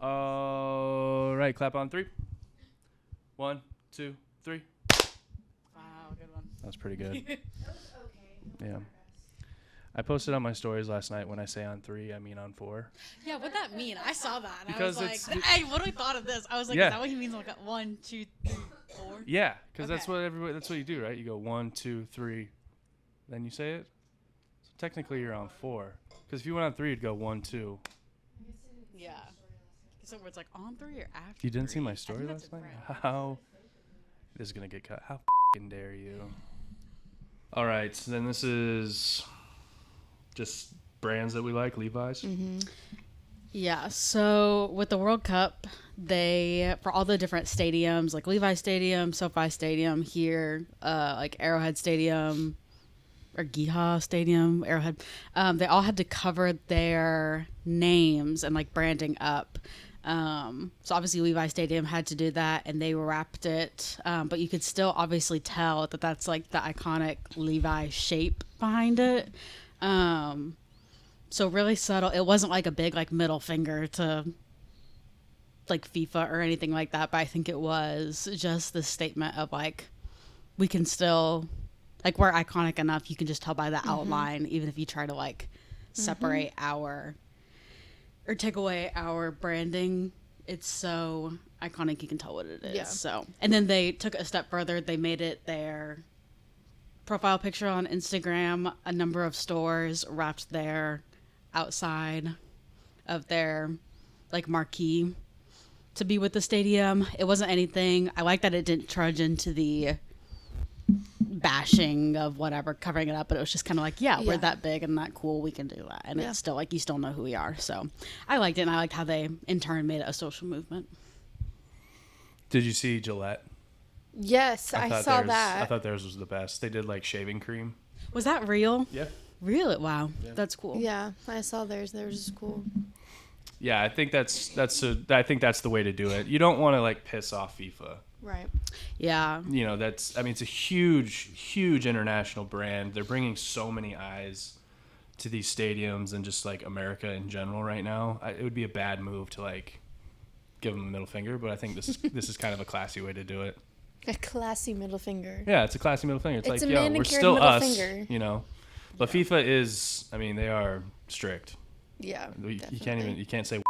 All right, clap on 3. 1, 2, 3. Wow, good one. That was pretty good. That was okay. Yeah. I posted on my stories last night when I say on 3, I mean on 4. Yeah, what'd that mean? I saw that. And Because I was like, hey, what do I thought of this? I was like, Yeah. is that what he means? Like 1, 2, 3, 4? Yeah, because that's Okay. what you do, right? You go 1, 2, 3, then you say it. So technically you're on 4. Because if you went on 3, you'd go 1, 2. Yeah. So it's like on 3 or after? You didn't see 3? my I story think that's last night? a brand. How? This is going to get cut. How f***ing dare you? All right, so then this is just brands that we like, Levi's. Mm-hmm. Yeah, so with the World Cup, they, for all the different stadiums, like Levi Stadium, SoFi Stadium here, like Arrowhead Stadium, or Giha Stadium, Arrowhead, they all had to cover their names and like branding up. So obviously Levi Stadium had to do that, and they wrapped it, but you could still obviously tell that that's like the iconic Levi shape behind it. So really subtle. It wasn't like a big like middle finger to like FIFA or anything like that, but I think it was just the statement of like, we can still, like, we're iconic enough, you can just tell by the outline, even if you try to like separate our or take away our branding, it's so iconic you can tell what it is. Yeah. So, and then they took it a step further. They made it their profile picture on Instagram. A number of stores wrapped their outside of their like marquee to be with the stadium. It wasn't anything. I like that it didn't trudge into the bashing of whatever, covering it up, but it was just kind of like, yeah, we're that big and that cool, we can do that. And it's still like, you still know who we are. So I liked it, and I liked how they in turn made it a social movement. Did you see Gillette? Yes, I saw that. I thought theirs was the best. They did like shaving cream. Was that real? Yeah. Really? Wow. Yeah. That's cool. Yeah, I saw theirs. Theirs is cool. Yeah, I think that's the way to do it. You don't want to like piss off FIFA. Right. Yeah. You know, it's a huge international brand. They're bringing so many eyes to these stadiums and just like America in general right now. It would be a bad move to like give them a middle finger, but I think this is kind of a classy way to do it. A classy middle finger. Yeah, it's a classy middle finger. It's like, a yo, we're manicured still middle us, finger. you know. But FIFA is, I mean, they are strict. Yeah. You can't say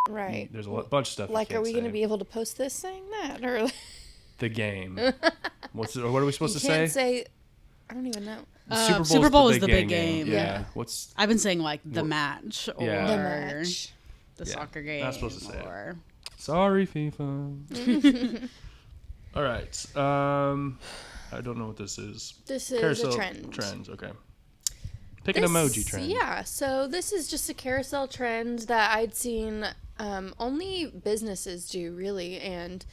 Right. There's a bunch of stuff. Like, you are can't we going to say. be able to post this saying that, or The game? What are we supposed you to can't say? say? I don't even know. Super Bowl is the big game. Yeah. Yeah. I've been saying like the match or Yeah. The match. the soccer game. Not supposed to say it. or... Sorry, FIFA. All right. I don't know what this is. This is Carousel a trend. Trends. Okay. Pick an emoji trend. Yeah, so this is just a carousel trend that I'd seen only businesses do, really, and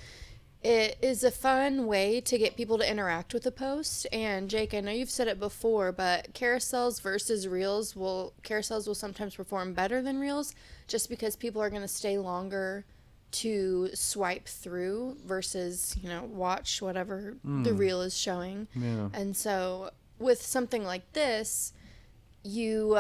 it is a fun way to get people to interact with a post. And Jake, I know you've said it before, but carousels versus reels carousels will sometimes perform better than reels, just because people are going to stay longer to swipe through versus, watch whatever the reel is showing. Yeah. And so with something like this, you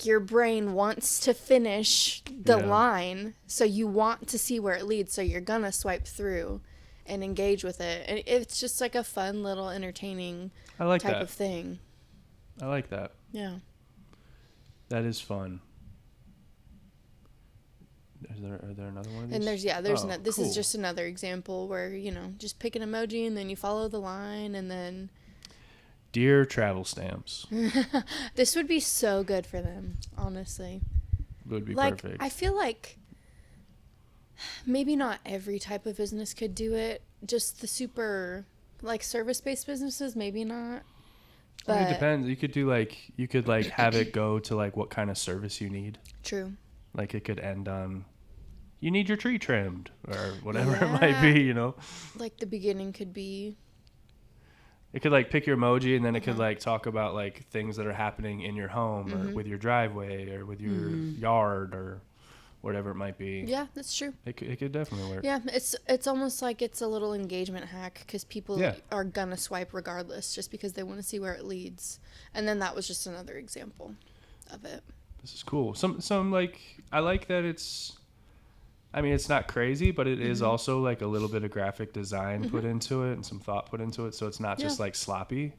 your brain wants to finish the line, so you want to see where it leads, so you're gonna swipe through and engage with it, and it's just like a fun little entertaining type of thing. I like that. Yeah. That is fun. Are there another one of these? And this cool. is just another example where just pick an emoji and then you follow the line, and then Dear travel stamps. this would be so good for them, honestly. Would be Like, perfect. I feel like maybe not every type of business could do it. Just the super, service-based businesses, maybe not. But it depends. You could have it go to what kind of service you need. True. Like it could end on, you need your tree trimmed or whatever it might be, Like the beginning could be. It could pick your emoji, and then it could talk about things that are happening in your home or with your driveway or with your yard or whatever it might be. Yeah, that's true. It could definitely work. Yeah, it's almost like it's a little engagement hack, because people are gonna swipe regardless, just because they want to see where it leads. And then that was just another example of it. This is cool. Some I like that it's I mean, it's not crazy, but it is also like a little bit of graphic design put into it and some thought put into it. So it's not just like sloppy,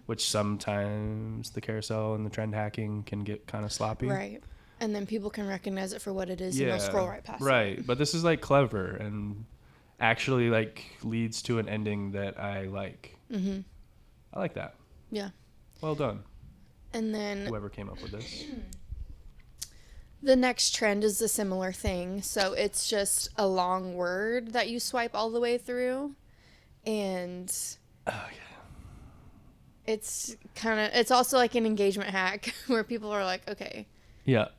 which sometimes the carousel and the trend hacking can get kind of sloppy. Right. And then people can recognize it for what it is and they'll scroll right past it. Right. But this is like clever and actually like leads to an ending that I like. Mm-hmm. I like that. Yeah. Well done. And then whoever came up with this. The next trend is a similar thing. So it's just a long word that you swipe all the way through. And it's it's also like an engagement hack where people are like, okay,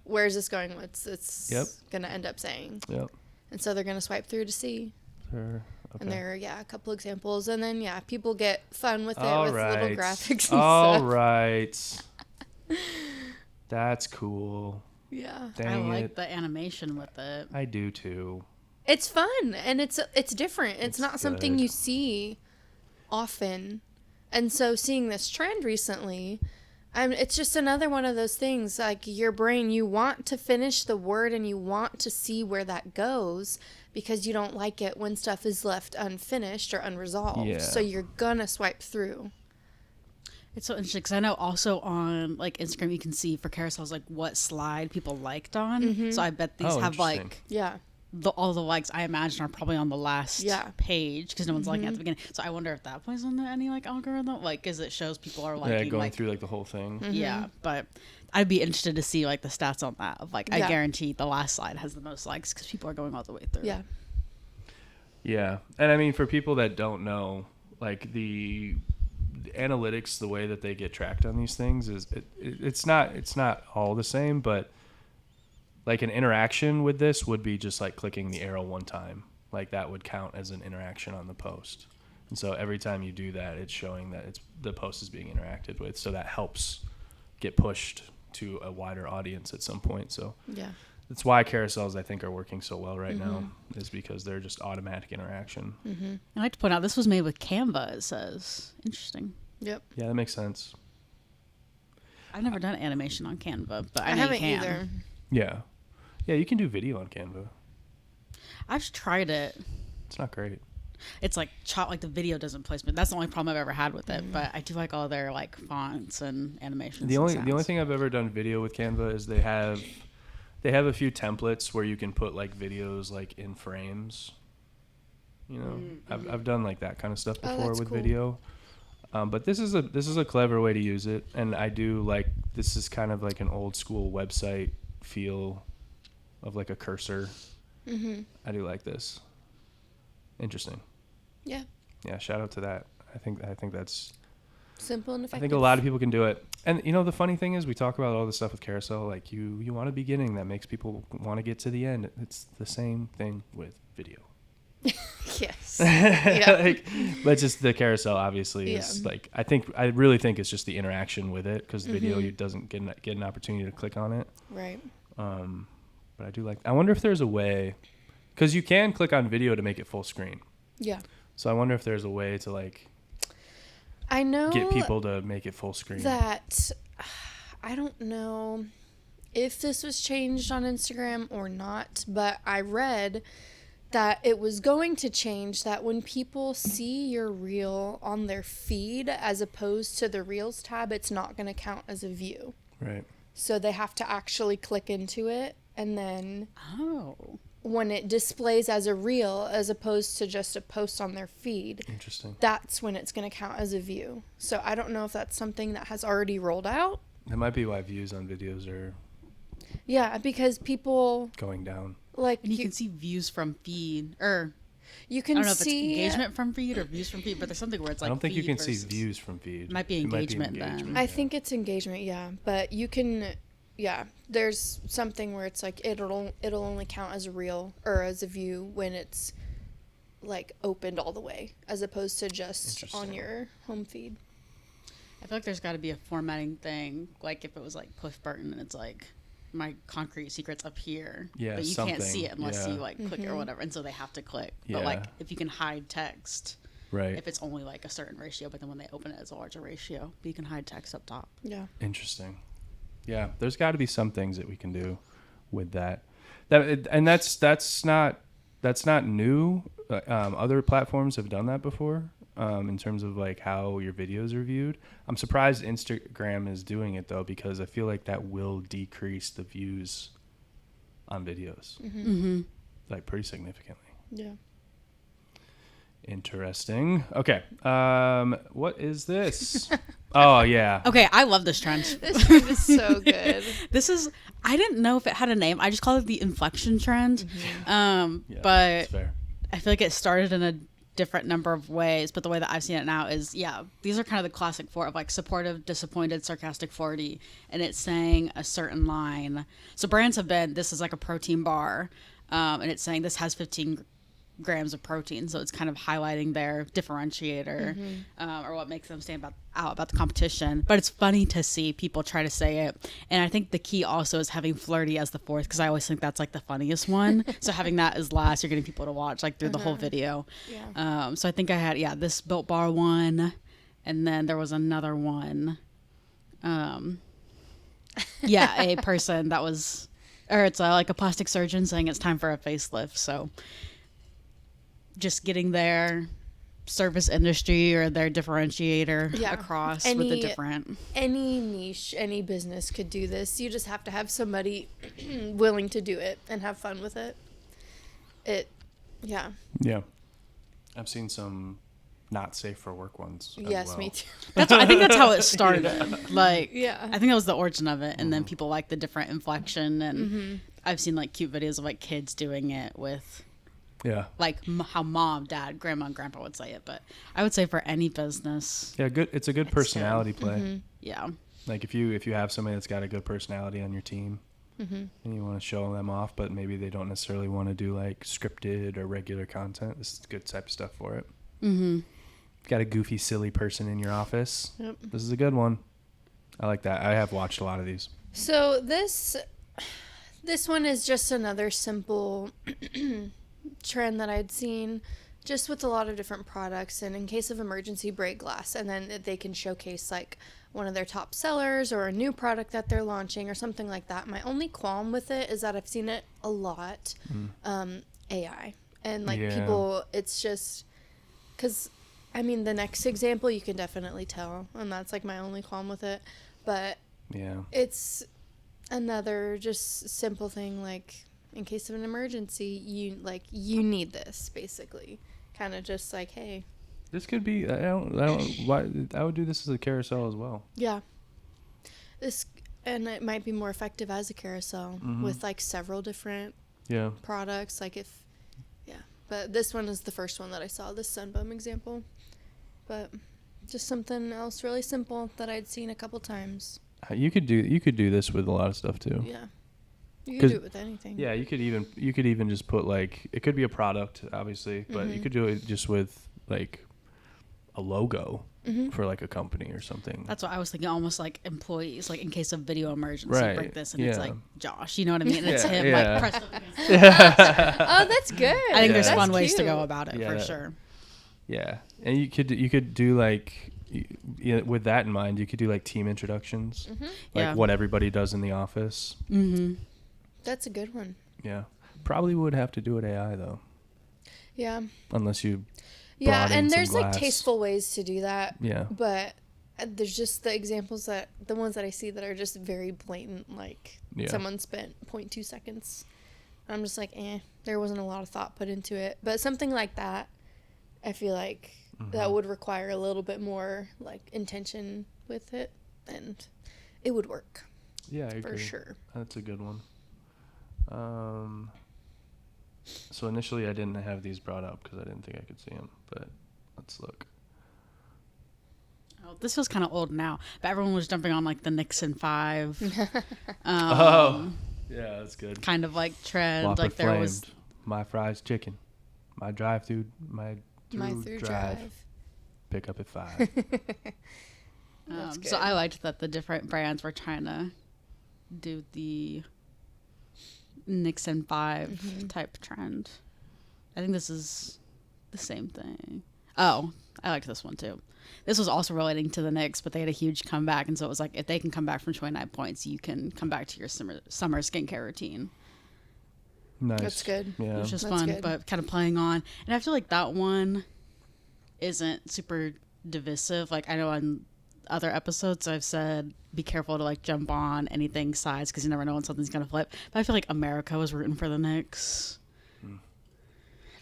where's this going? What's it's going to end up saying? Yep. And so they're going to swipe through to see. Sure. Okay. And there are, a couple examples. And then, people get fun with it with little graphics and stuff. All right. That's cool. Yeah. I like the animation with it. I do too. It's fun and it's different. It's not something you see often. And so seeing this trend recently, it's just another one of those things, like your brain, you want to finish the word and you want to see where that goes because you don't like it when stuff is left unfinished or unresolved. Yeah. So you're gonna swipe through. It's so interesting because I know also on like Instagram you can see for carousels like what slide people liked on. Mm-hmm. So I bet these have like all the likes I imagine are probably on the last page because no one's liking at the beginning. So I wonder if that plays into any like algorithm, like because it shows people are liking going through like the whole thing. Mm-hmm. Yeah, but I'd be interested to see like the stats on that. Of like I guarantee the last slide has the most likes because people are going all the way through. Yeah, and I mean for people that don't know, like the analytics, the way that they get tracked on these things is it's not all the same, but like an interaction with this would be just like clicking the arrow one time, like that would count as an interaction on the post. And so every time you do that, it's showing that the post is being interacted with, so that helps get pushed to a wider audience at some point. So that's why carousels I think are working so well right now, is because they're just automatic interaction. I'd like to point out this was made with Canva, it says. Interesting. Yep. Yeah, that makes sense. I've never done animation on Canva, but I know haven't you can. Either. Yeah, you can do video on Canva. I've tried it. It's not great. It's like like the video doesn't place me. That's the only problem I've ever had with it. But I do like all their like fonts and animations. The only thing I've ever done video with Canva is they have a few templates where you can put like videos like in frames. You know, I've done like that kind of stuff before with video. But this is a clever way to use it, and I do like this is kind of like an old school website feel of like a cursor. I do like this. Interesting. Yeah, shout out to that. I think that's simple and effective. I think a lot of people can do it. And you know, the funny thing is we talk about all this stuff with carousel, like you want a beginning that makes people want to get to the end. It's the same thing with video. Yes. But just the carousel obviously is like I really think it's just the interaction with it, because video you doesn't get an opportunity to click on it. Right. But I do like. I wonder if there's a way, because you can click on video to make it full screen. Yeah. So I wonder if there's a way to like. I know. Get people to make it full screen. That I don't know if this was changed on Instagram or not, but I read that it was going to change, that when people see your reel on their feed as opposed to the Reels tab, it's not going to count as a view. Right. So they have to actually click into it, and then when it displays as a reel as opposed to just a post on their feed, interesting, that's when it's going to count as a view. So I don't know if that's something that has already rolled out. That might be why views on videos are because people going down. Like, and you can see views from feed, or you can I don't know see if it's engagement from feed or views from feed, but there's something where it's like I don't think you can versus, see views from feed. It might be engagement then. I think it's engagement, but you can, there's something where it's like it'll only count as a reel or as a view when it's like opened all the way, as opposed to just on your home feed. I feel like there's got to be a formatting thing, like if it was like Cliff Burton and it's like my concrete secret's up here, but you can't see it unless you like click it or whatever, and so they have to click. But like if you can hide text, right, if it's only like a certain ratio, but then when they open it it's a larger ratio, but you can hide text up top. Interesting. There's got to be some things that we can do with that. That's not new. Other platforms have done that before. In terms of like how your videos are viewed, I'm surprised Instagram is doing it though, because I feel like that will decrease the views on videos like pretty significantly. Yeah. Interesting. Okay. What is this? Oh yeah. Okay, I love this trend. This trend is so good. I didn't know if it had a name. I just call it the inflection trend. Yeah, But that's fair. I feel like it started in a different number of ways, but the way that I've seen it now is, these are kind of the classic four of like supportive, disappointed, sarcastic 40, and it's saying a certain line. So brands have been, this is like a protein bar, and it's saying this has 15 grams of protein, so it's kind of highlighting their differentiator, or what makes them stand out about the competition. But it's funny to see people try to say it, and I think the key also is having flirty as the fourth, because I always think that's like the funniest one. So having that as last, you're getting people to watch like through the whole video. So I think I had this Built Bar one, and then there was another one, a person that was, or it's like a plastic surgeon saying it's time for a facelift. So just getting their service industry or their differentiator across with the different. Any niche, any business could do this. You just have to have somebody willing to do it and have fun with it. Yeah. I've seen some not safe for work ones. Yes, me too. I think that's how it started. Like, Yeah. I think that was the origin of it, and then people like the different inflection, and I've seen like cute videos of like kids doing it with. Yeah. Like how mom, dad, grandma, and grandpa would say it. But I would say for any business. Yeah, good. It's a good personality play. Yeah. Like if you have somebody that's got a good personality on your team, and you want to show them off, but maybe they don't necessarily want to do like scripted or regular content, this is good type of stuff for it. Got a goofy, silly person in your office. Yep. This is a good one. I like that. I have watched a lot of these. So this one is just another simple trend that I'd seen, just with a lot of different products, and in case of emergency, break glass, and then they can showcase like one of their top sellers or a new product that they're launching or something like that. My only qualm with it is that I've seen it a lot, AI, and like people, it's just because I mean the next example you can definitely tell, and that's like my only qualm with it, but it's another just simple thing, like in case of an emergency, you need this, basically. Kind of just like, hey. This could be, I would do this as a carousel as well. Yeah. And it might be more effective as a carousel with like several different products. But this one is the first one that I saw, this Sunbum example. But just something else really simple that I'd seen a couple times. You could do this with a lot of stuff too. Yeah. You can do it with anything. Yeah, you could even just put like, it could be a product obviously, but you could do it just with like a logo for like a company or something. That's what I was thinking, almost like employees, like in case of video emergency, break this, and it's like Josh, you know what I mean? And it's him like pressed up against Oh, that's good. I think there's fun ways to go about it for sure. Yeah, and you could do like, with that in mind, you could do like team introductions, like what everybody does in the office. That's a good one. Yeah, probably would have to do it AI though. Yeah. Unless you. Yeah, and there's like tasteful ways to do that. Yeah. But there's just the examples the ones that I see that are just very blatant, like someone spent 0.2 seconds. I'm just like, there wasn't a lot of thought put into it. But something like that, I feel like that would require a little bit more like intention with it, and it would work. Yeah, I agree. For sure. That's a good one. So initially I didn't have these brought up because I didn't think I could see them, but let's look. Oh, this was kind of old now, but everyone was jumping on like the Nixon 5. Yeah, that's good. Kind of like trend. Whopper like there flamed. was My fries chicken, my drive-through, my through drive. Pick up at 5. So I liked that the different brands were trying to do the Nixon 5 type trend. I think this is the same thing. Oh, I liked this one too. This was also relating to the Knicks, but they had a huge comeback, and so it was like, if they can come back from 29 points, you can come back to your summer skincare routine. Nice. That's good. Yeah. It was just That's fun, good. but kind of playing on. And I feel like that one isn't super divisive. Like I know on other episodes I've said be careful to like jump on anything sides because you never know when something's gonna flip. But I feel like America was rooting for the Knicks.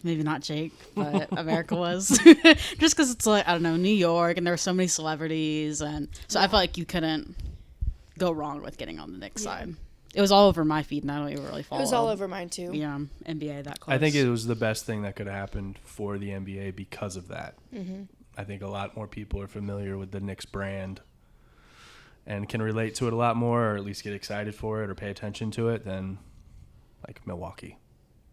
Maybe not Jake, but America was. Just because it's like, I don't know, New York, and there were so many celebrities. And so I felt like you couldn't go wrong with getting on the Knicks side. It was all over my feed, and I don't even really follow. It was all over mine too. Yeah, NBA that close. I think it was the best thing that could have happened for the NBA because of that. Mm-hmm. I think a lot more people are familiar with the Knicks brand and can relate to it a lot more, or at least get excited for it or pay attention to it than like Milwaukee.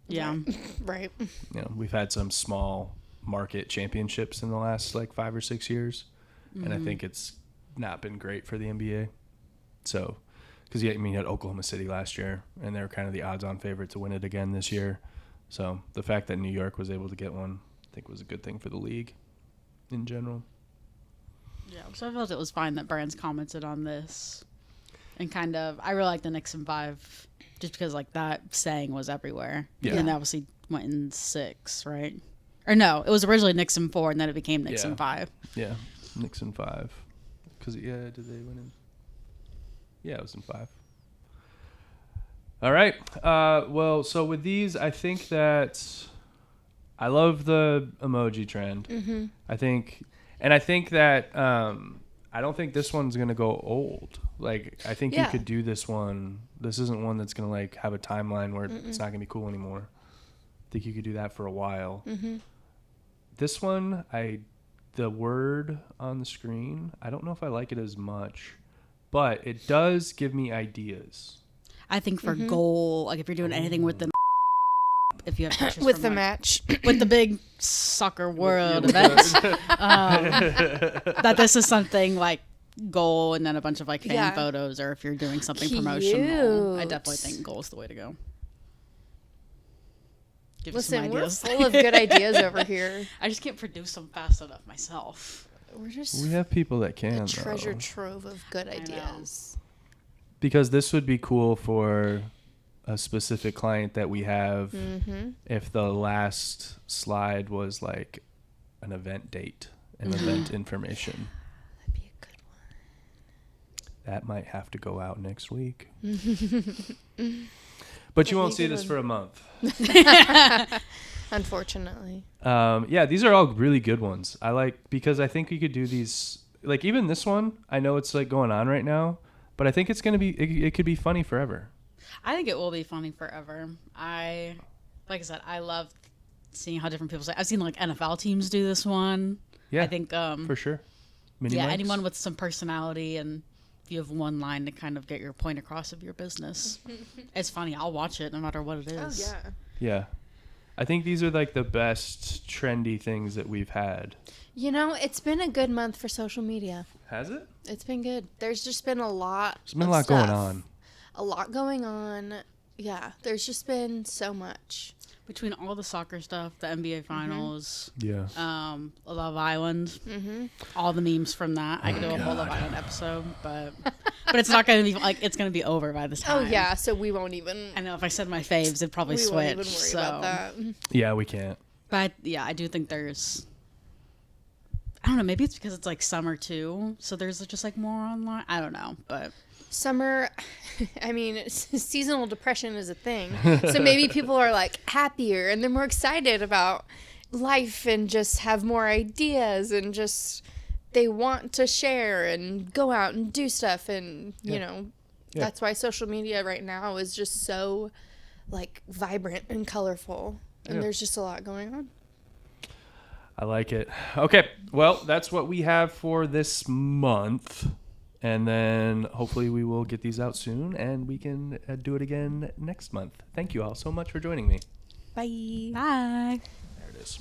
Yeah. Right. You know, we've had some small market championships in the last like 5 or 6 years, and I think it's not been great for the NBA. So, because you had Oklahoma City last year, and they were kind of the odds-on favorite to win it again this year. So the fact that New York was able to get one, I think, was a good thing for the league in general. Yeah, so I felt it was fine that brands commented on this. And kind of, I really like the Knicks in 5, just because like that saying was everywhere. Yeah. And obviously went in 6, right? Or no, it was originally Knicks in 4, and then it became Knicks in 5. Yeah, Knicks in 5. Because, did they win in? Yeah, it was in 5. All right. Well, so with these, I think that I love the emoji trend. Mm-hmm. I think that I don't think this one's going to go old. Like, I think you could do this one. This isn't one that's going to, like, have a timeline where it's not going to be cool anymore. I think you could do that for a while. Mm-hmm. This one, the word on the screen, I don't know if I like it as much, but it does give me ideas. I think for goal, like if you're doing anything with the if you have pictures With from, the like, match. with the big soccer world events, that this is something like goal and then a bunch of like fan photos, or if you're doing something promotional, I definitely think goal is the way to go. Give you some Listen, we're ideas. full of good ideas over here. I just can't produce them fast enough myself. We have people that can, a treasure though. trove of good ideas. Because this would be cool for a specific client that we have. If the last slide was like an event date and event information. That'd be a good one. That might have to go out next week. But you won't see this for a month. Unfortunately. These are all really good ones. Because I think we could do these, like even this one, I know it's like going on right now, but I think it's going to be, it could be funny forever. I think it will be funny forever. Like I said, I love seeing how different people say. I've seen like NFL teams do this one. Yeah, I think for sure. Anyone with some personality, and if you have one line to kind of get your point across of your business, it's funny. I'll watch it no matter what it is. Oh, yeah. Yeah. I think these are like the best trendy things that we've had. You know, it's been a good month for social media. Has it? It's been good. There's just been a lot. There's been a lot going on. A lot going on. Yeah, there's just been so much. Between all the soccer stuff, the NBA finals, Love Island, all the memes from that. I could do a whole Love Island episode, but it's not going to be like, it's going to be over by this time. Oh yeah, so we won't even. I know if I said my faves, it'd probably we switch. won't even worry about that. Yeah, we can't. But I do think there's. I don't know. Maybe it's because it's like summer too, so there's just like more online. I don't know, but. Summer, I mean, seasonal depression is a thing. So maybe people are like happier and they're more excited about life and just have more ideas and just they want to share and go out and do stuff. And, you know, that's why social media right now is just so like vibrant and colorful. And there's just a lot going on. I like it. Okay. Well, that's what we have for this month. And then hopefully we will get these out soon and we can do it again next month. Thank you all so much for joining me. Bye. Bye.